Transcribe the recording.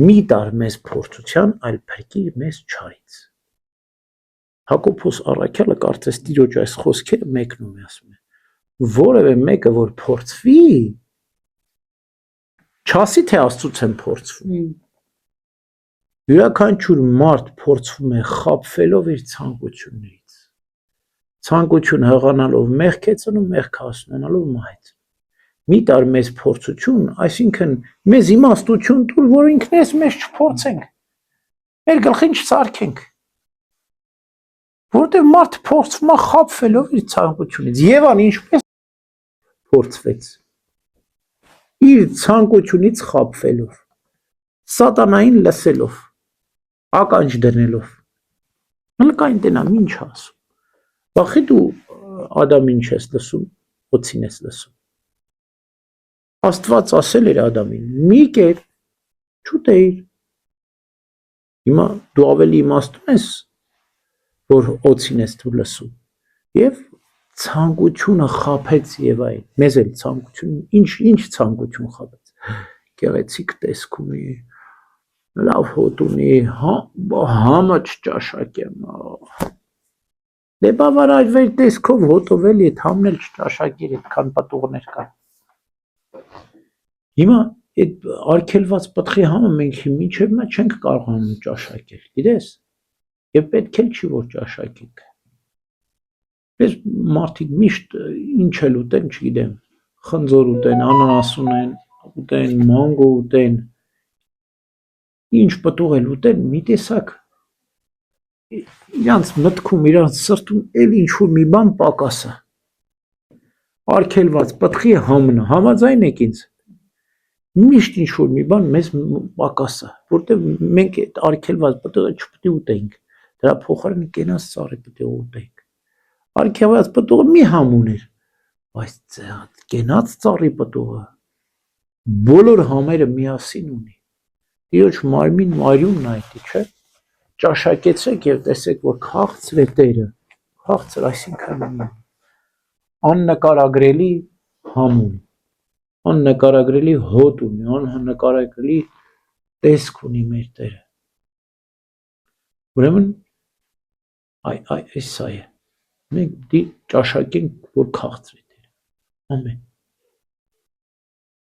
մի տար մեզ փորձության, այլ փրկիր մեզ չարից։ Հակոբոս առաքյալը կարծես Տիրոջ այս խոսքերը մեկնում է, ասում է, որևէ մեկը որ փորձվի, չասի թե Աստծուց եմ փորձվում։ Յուրաքանչյուր մարդ փորձվում է խաբվելով իր ցանկություններից։ Ցանկություն հղանալով մեղք է ծնում, մեղք հասունանալով մահ է ծնում։ Մի տար մեզ փորձություն, այսինքն մեզ իմաստություն տուր, որ ինքներս մեզ չփորձենք, մեր գլխին չծարքենք, որովհետև մարդ փորձվում է խաբվելով իր ցանկությունից։ Եվան ինչպես փորձվեց, իր ցանկությունից խաբվելով, սատանային լսելով, ականջ դնելով, հլկային տենամ ինչ ասում, բախի դու Ադամին չես լսում, օձին ես լսում։ Աստված ասել էր Ադամին, մի կեր, չուտեիր։ Հիմա դու ավելի իմաստուն ես, որ օձին ես դու լսում։ Եվ ցանկությունը խաբեց Եվային, մեզ էլ ցանկություն, ինչ ցանկություն խաբեց։ Գեղեցիկ տեսք ունի, լավ հոտ ունի, համը չճաշակեմ։ Դե բավարարվեր տեսքով հոտով էլի, այդ համն էլ չճաշակիր, այդքան պատուղներ կան։ Հիմա այդ արգելված պտղի համը մենք մինչև նա չենք կարողանում ճաշակել, գիտես, եւ պետք էլ չի որ ճաշակենք։ Պես մարդիկ միշտ ինչ էլ ուտեն, չգիտեմ, խնձոր ուտեն, անանաս ուտեն, մանգո ուտեն, ինչ պտուղ էլ ուտեն, մի տեսակ իրանց մտքում, իրանց սրտում էլ ինչ-որ մի բան պակաս է։ Արգելված պտղի համն է, համաձայն եք ինձ։ Միշտ ինչ-որ մի բան մեզ պակաս է, որտեղ մենք այդ արգելված պտղը չպետք է ուտենք, դրա փոխարեն կենաց ծառի պետք է ուտենք։ Արգելված պտուղը մի համ ուներ, բայց կենաց ծառի պտուղը բոլոր համերը միասին ունի։ Տիրոջ մարմին մարյունն այդ է, չէ՞։ Ճաշակեցեք եւ տեսեք, որ քաղցր է Տերը, քաղցր, այսինքն աննկարագրելի համ ունի, աննկարագրելի հոտ ունի, աննկարագրելի տեսք ունի մեր Տերը։ Ուրեմն այս է, մենք ճաշակենք, որ քաղցր է Տերը։ Ամեն։